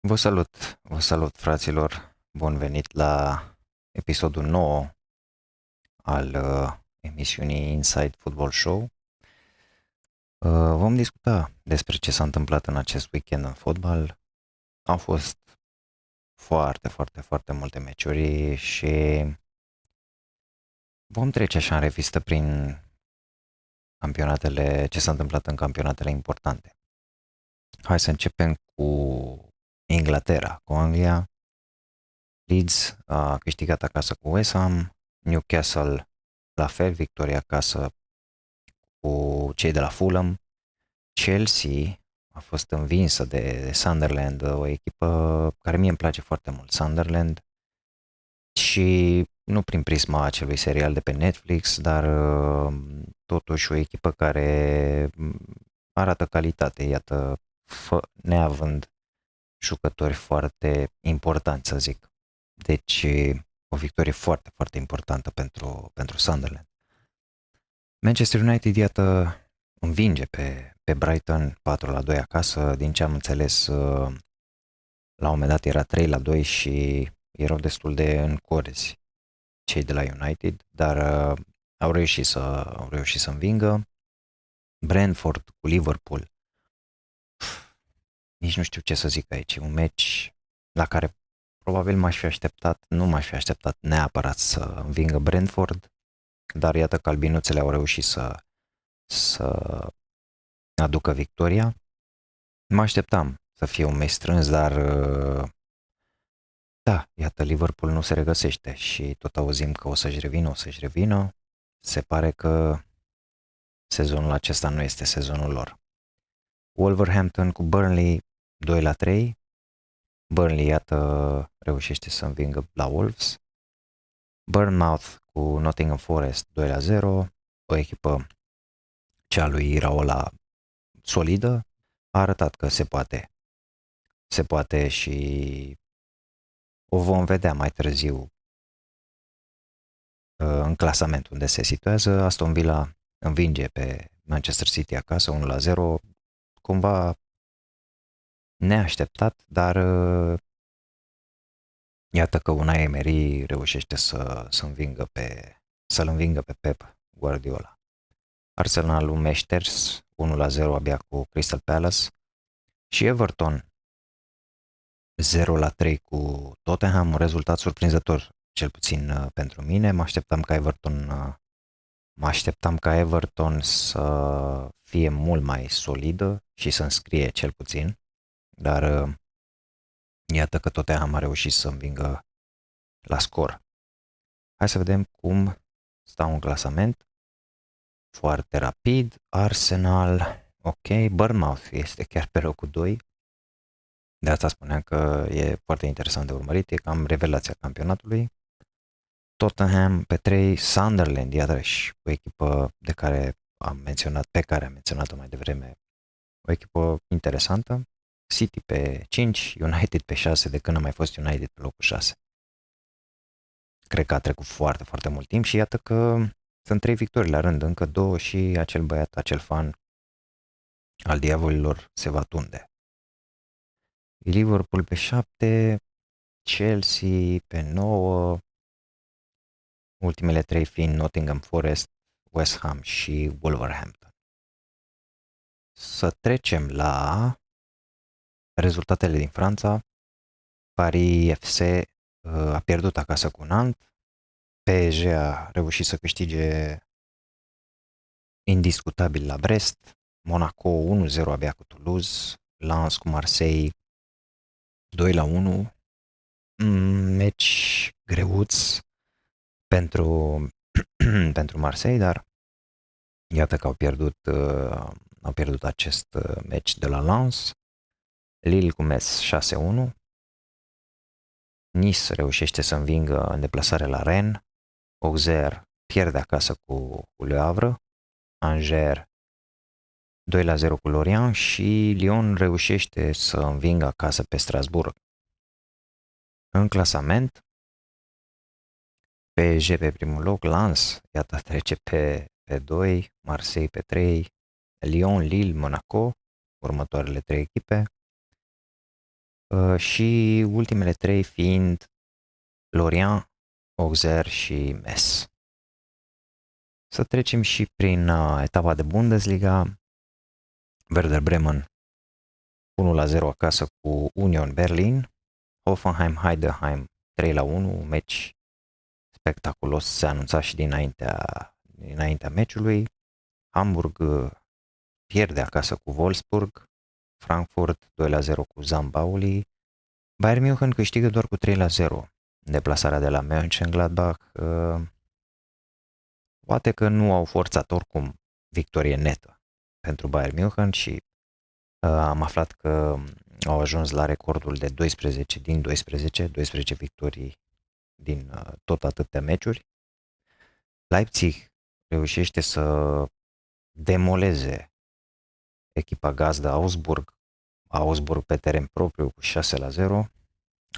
Vă salut fraților, bun venit la episodul 9 al emisiunii Inside Football Show. Vom discuta despre ce s-a întâmplat în acest weekend în fotbal. Au fost foarte multe meciuri și vom trece așa în revistă prin campionatele, ce s-a întâmplat în campionatele importante. Hai să începem cu Inglaterra, cu Anglia. Leeds a câștigat acasă cu West Ham, Newcastle la fel, victoria acasă cu cei de la Fulham. Chelsea a fost învinsă de Sunderland, o echipă care mie îmi place foarte mult, Sunderland, și nu prin prisma acelui serial de pe Netflix, dar totuși o echipă care arată calitate, iată, neavând jucători foarte importanți, să zic. Deci, o victorie foarte importantă pentru Sunderland. Manchester United, iată, învinge pe Brighton 4-2 acasă. Din ce am înțeles, la un moment dat era 3-2 și erau destul de în corzi cei de la United, dar au reușit să învingă. Brentford cu Liverpool. Nici nu știu ce să zic aici. Un meci la care probabil nu m-aș fi așteptat neapărat să învingă Brentford, dar iată că albinuțele au reușit să aducă victoria. Mă așteptam să fie un meci strâns, dar da, iată, Liverpool nu se regăsește și tot auzim că o să-și revină. Se pare că sezonul acesta nu este sezonul lor. Wolverhampton cu Burnley 2-3. Burnley, iată, reușește să învingă la Wolves. Bournemouth cu Nottingham Forest 2-0. O echipă, cea lui Iraola, solidă, a arătat că se poate. Se poate și o vom vedea mai târziu în clasament unde se situează. Aston Villa învinge pe Manchester City acasă 1-0, cumva neașteptat, dar iată că Unai Emery reușește să-l învingă pe Pep Guardiola. Arsenalul meșters 1-0 abia cu Crystal Palace și Everton 0-3 cu Tottenham, un rezultat surprinzător, cel puțin pentru mine. Mă așteptam ca Everton să fie mult mai solidă și să înscrie cel puțin, dar iată că Tottenham a reușit să învingă la scor. Hai să vedem cum stau în clasament. Foarte rapid, Arsenal, ok, Bournemouth este chiar pe locul 2. De asta spuneam că e foarte interesant de urmărit, e cam revelația campionatului. Tottenham pe 3, Sunderland, iarăși o echipă pe care am menționat-o mai devreme, o echipă interesantă. City pe 5, United pe 6, de când a mai fost United pe locul 6. Cred că a trecut foarte mult timp și iată că sunt 3 victorii la rând, încă 2 și acel băiat, acel fan al diavolilor se va tunde. Liverpool pe 7, Chelsea pe 9, ultimele 3 fiind Nottingham Forest, West Ham și Wolverhampton. Să trecem la rezultatele din Franța. Paris FC a pierdut acasă cu Nantes, PSG a reușit să câștige indiscutabil la Brest, Monaco 1-0 abia cu Toulouse, Lens cu Marseille 2-1, meci greuț pentru Marseille, dar iată că au pierdut acest meci de la Lens. Lille cu Metz 6-1, Nice reușește să învingă în deplasare la Rennes, Auxerre pierde acasă cu Le Havre, Angers 2-0 cu Lorient și Lyon reușește să învingă acasă pe Strasbourg. În clasament, PSG pe primul loc, Lens, iată, trece pe 2, Marseille pe 3, Lyon, Lille, Monaco, următoarele 3 echipe. și ultimele 3 fiind Lorient, Auxerre și Metz. Să trecem și prin etapa de Bundesliga. Werder Bremen 1-0 acasă cu Union Berlin. Hoffenheim-Heidenheim 3-1, meci spectaculos, se anunța și dinaintea meciului. Hamburg pierde acasă cu Wolfsburg. Frankfurt 2-0 cu Zambauli. Bayern München câștigă doar cu 3-0. Deplasarea de la Mönchengladbach. Poate că nu au forțat oricum victorie netă pentru Bayern München și am aflat că au ajuns la recordul de 12 din 12 victorii din tot atâtea meciuri. Leipzig reușește să demoleze echipa gazdă Augsburg pe teren propriu cu 6-0,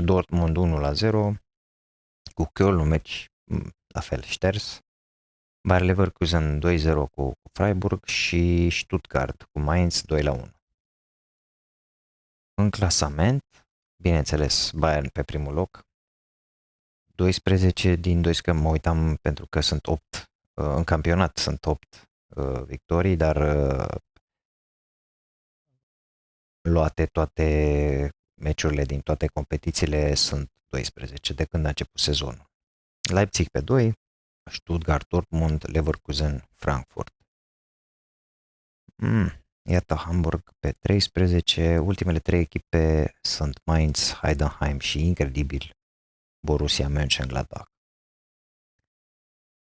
Dortmund 1-0, cu Köln un meci la fel șters, Bayer Leverkusen 2-0 cu Freiburg și Stuttgart cu Mainz 2-1. În clasament, bineînțeles, Bayern pe primul loc, 12 din 12, că mă uitam pentru că sunt 8, în campionat sunt 8 victorii, dar luate toate meciurile din toate competițiile sunt 12 de când a început sezonul. Leipzig pe 2, Stuttgart, Dortmund, Leverkusen, Frankfurt. Iată Hamburg pe 13, ultimele 3 echipe sunt Mainz, Heidenheim și incredibil Borussia Mönchengladbach.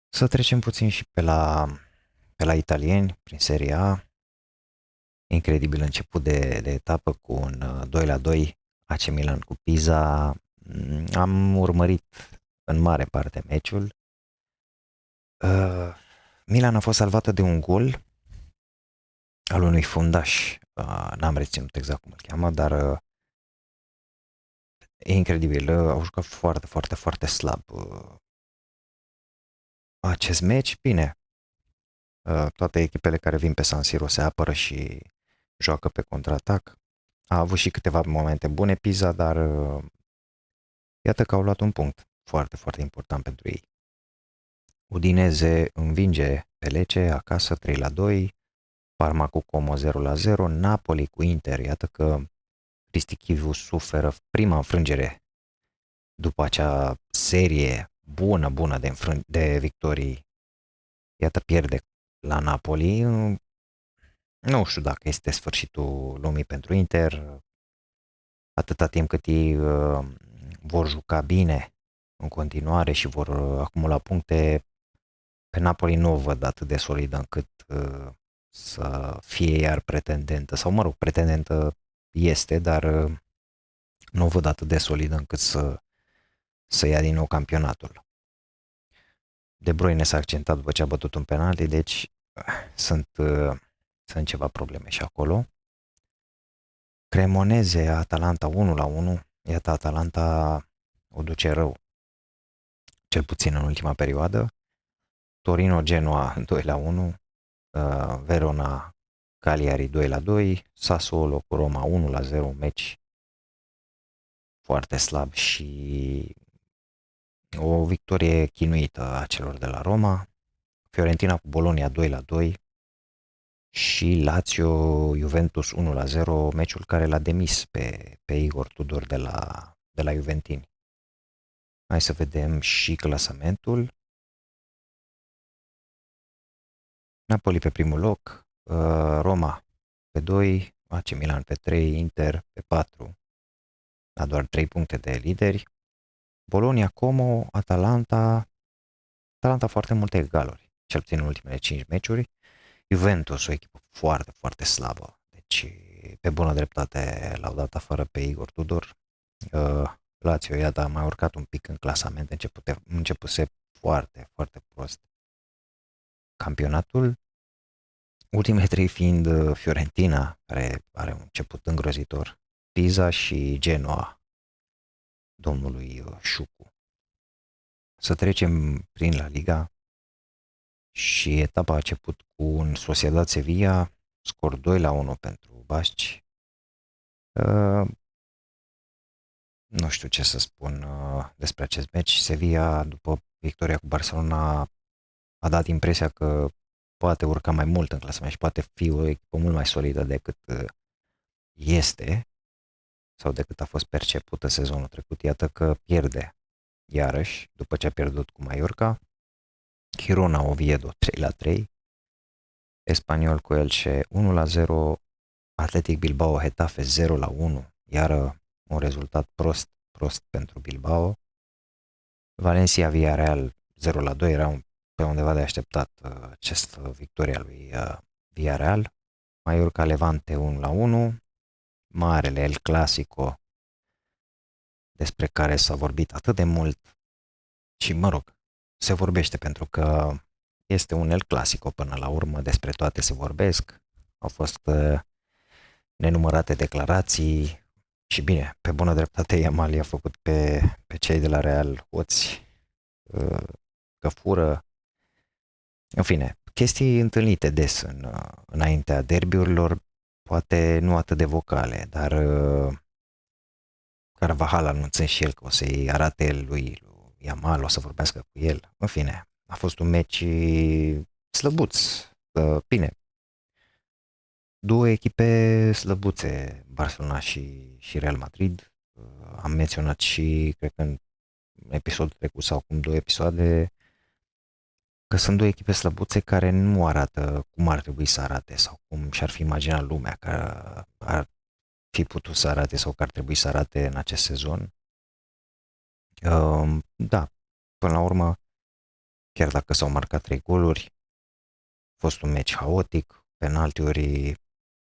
Să trecem puțin și pe la italieni, prin Serie A. Incredibil început de etapă cu un 2-2 AC Milan cu Pisa. Am urmărit în mare parte meciul. Milan a fost salvată de un gol al unui fundaș. N-am reținut exact cum îl cheamă, dar e incredibil. Au jucat foarte, foarte, foarte slab acest meci. Bine, toate echipele care vin pe San Siro se apără și joacă pe contraatac. A avut și câteva momente bune Pisa, dar iată că au luat un punct foarte, foarte important pentru ei. Udineze învinge pe Lecce acasă 3-2, Parma cu Como 0-0, Napoli cu Inter, iată că Cristi Chivu suferă prima înfrângere după acea serie bună de victorii. Iată pierde la Napoli. Nu știu dacă este sfârșitul lumii pentru Inter, atâta timp cât ei vor juca bine în continuare și vor acumula puncte, pe Napoli nu o văd atât de solidă încât să fie iar pretendentă, sau mă rog, pretendentă este, dar nu o văd atât de solidă încât să ia din nou campionatul. De Bruyne s-a accentat după ce a bătut un penalti, deci sunt ceva probleme și acolo. Cremoneze, Atalanta 1-1, iată Atalanta o duce rău, cel puțin în ultima perioadă. Torino Genoa 2-1, Verona Cagliari 2-2, Sassuolo cu Roma 1-0, meci foarte slab și o victorie chinuită a celor de la Roma. Fiorentina cu Bologna 2-2 și Lazio Juventus 1-0, meciul care l-a demis pe Igor Tudor de la Juventini. Hai să vedem și clasamentul. Napoli pe primul loc, Roma pe 2, AC Milan pe 3, Inter pe 4, la doar 3 puncte de lideri. Bologna, Como, Atalanta foarte multe egaluri, cel puțin în ultimele 5 meciuri. Juventus, o echipă foarte, foarte slabă, deci pe bună dreptate l-au dat afară pe Igor Tudor. Lazio, iată, a mai urcat un pic în clasament, începuse foarte, foarte prost campionatul. Ultimele 3 fiind Fiorentina, care are un început îngrozitor, Pisa și Genoa, domnului Șucu. Să trecem prin La Liga și etapa a început cu un Sociedad Sevilla, scor 2-1 pentru basci. Nu știu ce să spun despre acest meci. Sevilla, după victoria cu Barcelona, a dat impresia că poate urca mai mult în clasament și poate fi o echipă mult mai solidă decât este sau decât a fost percepută sezonul trecut. Iată că pierde iarăși, după ce a pierdut cu Mallorca, Girona Oviedo 3-3, Espanyol cu Elche 1-0, Athletic Bilbao Getafe 0-1, iară un rezultat prost pentru Bilbao. Valencia Villarreal 0-2, era pe undeva de așteptat această victoria lui Villarreal. Mallorca Levante 1-1, marele El Clasico despre care s-a vorbit atât de mult și, mă rog, se vorbește pentru că este un El Clasico până la urmă, despre toate se vorbesc. Au fost nenumărate declarații și bine, pe bună dreptate Yamal i-a făcut pe cei de la Real hoți, că fură. În fine, chestii întâlnite des înaintea derbiurilor, poate nu atât de vocale, dar Carvajal anunțând și el că o să-i arate el lui Yamal, o să vorbească cu el. În fine, a fost un meci slăbuț. Bine, două echipe slăbuțe, Barcelona și Real Madrid. Am menționat și, cred că în episodul trecut sau acum două episoade, că sunt două echipe slăbuțe care nu arată cum ar trebui să arate sau cum și-ar fi imaginat lumea că ar fi putut să arate sau că ar trebui să arate în acest sezon. Da, până la urmă, chiar dacă s-au marcat 3 goluri, a fost un meci haotic, penaltiuri,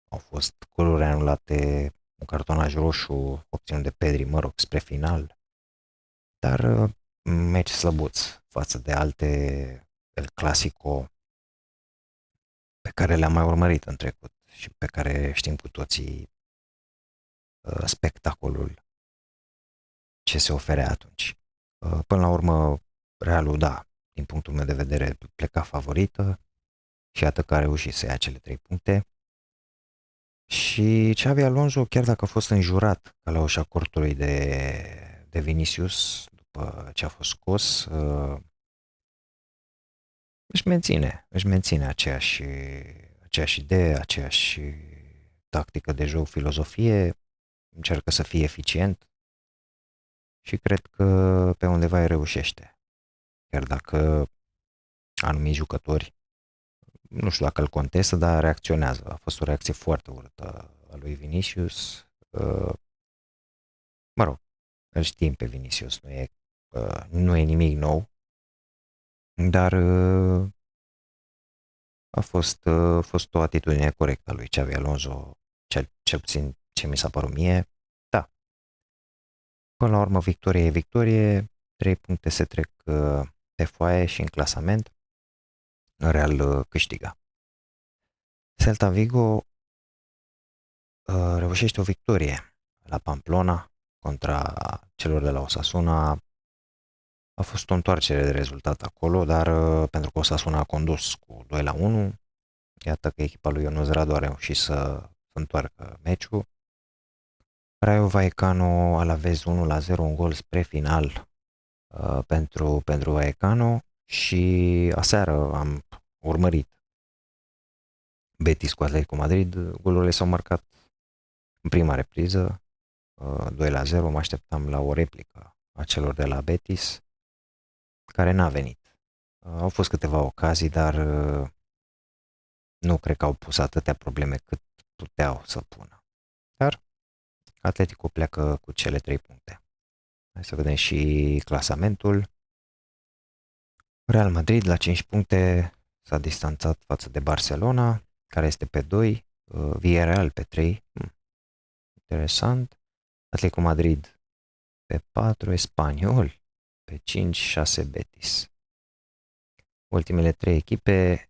au fost goluri anulate, un cartonaj roșu obținut de Pedri, mă rog, spre final, dar meci slăbuț față de alte El Clasico pe care le-am mai urmărit în trecut și pe care știm cu toții spectacolul ce se oferea atunci. Până la urmă, Realul, da, din punctul meu de vedere, pleca favorită și iată că a reușit să ia cele 3 puncte. Și Xavi Alonso, chiar dacă a fost înjurat ca la ușa cortului de Vinicius, după ce a fost scos, își menține aceeași idee, aceeași tactică de joc, filozofie, încearcă să fie eficient și cred că pe undeva îi reușește. Chiar dacă anumiți jucători, nu știu dacă îl contestă, dar reacționează. A fost o reacție foarte urâtă a lui Vinicius. Mă rog, îl știm pe Vinicius, nu e nimic nou, dar a fost o atitudine corectă a lui Xavi Alonso, cel puțin ce mi s-a părut mie. Da, până la urmă victorie e victorie, 3 puncte se trec pe foaie și în clasament, Real câștiga. Celta Vigo reușește o victorie la Pamplona contra celor de la Osasuna. A fost o întoarcere de rezultat acolo, dar pentru că Osasuna a condus cu 2-1, iată că echipa lui Ionuț Radu a reușit să întoarcă meciul. Rayo Vallecano Alavés 1-0, un gol spre final pentru Vallecano și aseară am urmărit Betis cu Atletico Madrid. Golurile s-au marcat în prima repriză, 2-0, mă așteptam la o replică a celor de la Betis, care n-a venit. Au fost câteva ocazii, dar nu cred că au pus atâtea probleme cât puteau să pună. Dar Atletico pleacă cu cele 3 puncte. Hai să vedem și clasamentul. Real Madrid la 5 puncte s-a distanțat față de Barcelona, care este pe 2, Villarreal pe 3, interesant, Atletico Madrid pe 4, Espanyol pe 5, 6 Betis. Ultimele 3 echipe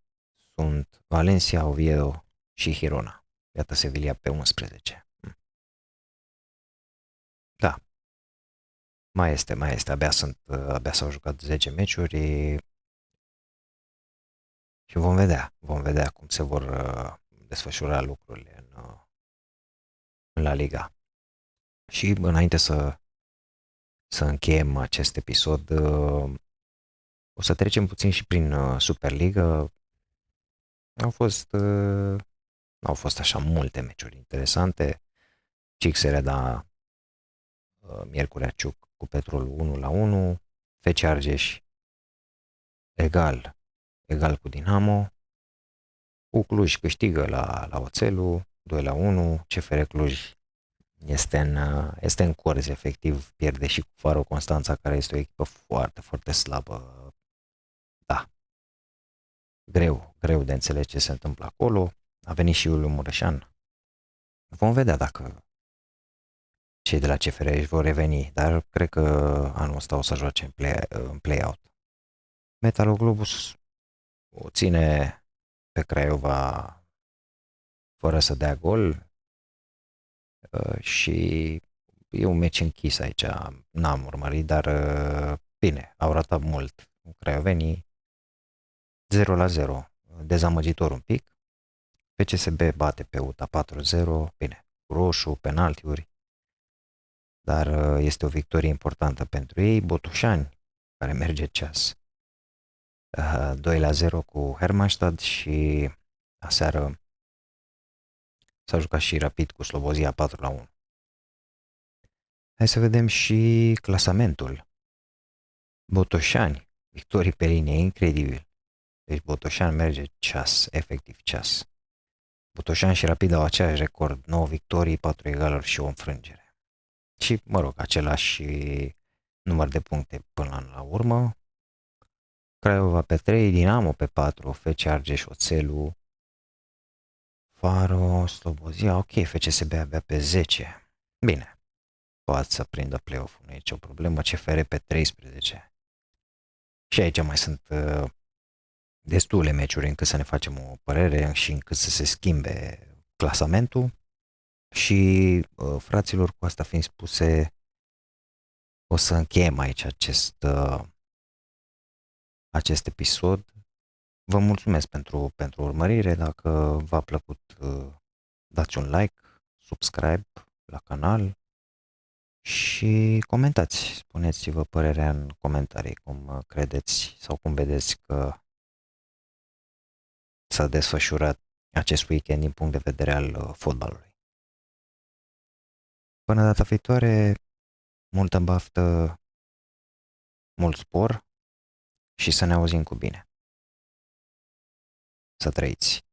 sunt Valencia, Oviedo și Girona. Iată Sevilla pe 11. Da, mai este, abia s-au jucat 10 meciuri și vom vedea cum se vor desfășura lucrurile în La Liga. Și înainte să să încheiem acest episod, o să trecem puțin și prin Superliga. Au fost, au fost așa multe meciuri interesante. Cixereda, Miercurea Ciuc cu Petrol 1-1, FC Argeș egal cu Dinamo, cu Cluj câștigă la Oțelu 2-1, CFR Cluj este în corzi, efectiv, pierde și cu Faro Constanța, care este o echipă foarte, foarte slabă. Da, greu de înțeles ce se întâmplă acolo. A venit și Iuliu Mureșan. Vom vedea dacă cei de la CFR își vor reveni, dar cred că anul ăsta o să joace în play-out. Metalurglobus o ține pe Craiova fără să dea gol și e un meci închis aici. N-am urmărit, dar bine, au ratat mult craiovenii. 0-0, dezamăgitor un pic. PCSB bate pe UTA 4-0, bine, cu roșu, penaltiuri, dar este o victorie importantă pentru ei. Botoșani, care merge ceas, 2-0 cu Hermannstad și aseară s-a jucat și Rapid cu Slobozia 4-1. Hai să vedem și clasamentul. Botoșani, victorii pe linie, incredibil. Deci Botoșani merge ceas, efectiv ceas. Botoșani și Rapid au același record, 9 victorii, 4 egaluri și o înfrângere. Și, mă rog, același număr de puncte până la urmă. Craiova pe 3, Dinamo pe 4, FC Argeș, Oțelu, Faro, Slobozia, ok, FCSB abia pe 10. Bine, poate să prindă play-off-ul, nu e nicio problemă, CFR pe 13. Și aici mai sunt destule meciuri încât să ne facem o părere și încât să se schimbe clasamentul. Și, fraților, cu asta fiind spuse, o să încheiem aici acest episod. Vă mulțumesc pentru urmărire. Dacă v-a plăcut, dați un like, subscribe la canal și comentați. Spuneți-vă părerea în comentarii, cum credeți sau cum vedeți că s-a desfășurat acest weekend din punct de vedere al fotbalului. Până data viitoare, multă baftă, mult spor și să ne auzim cu bine. Să trăiți!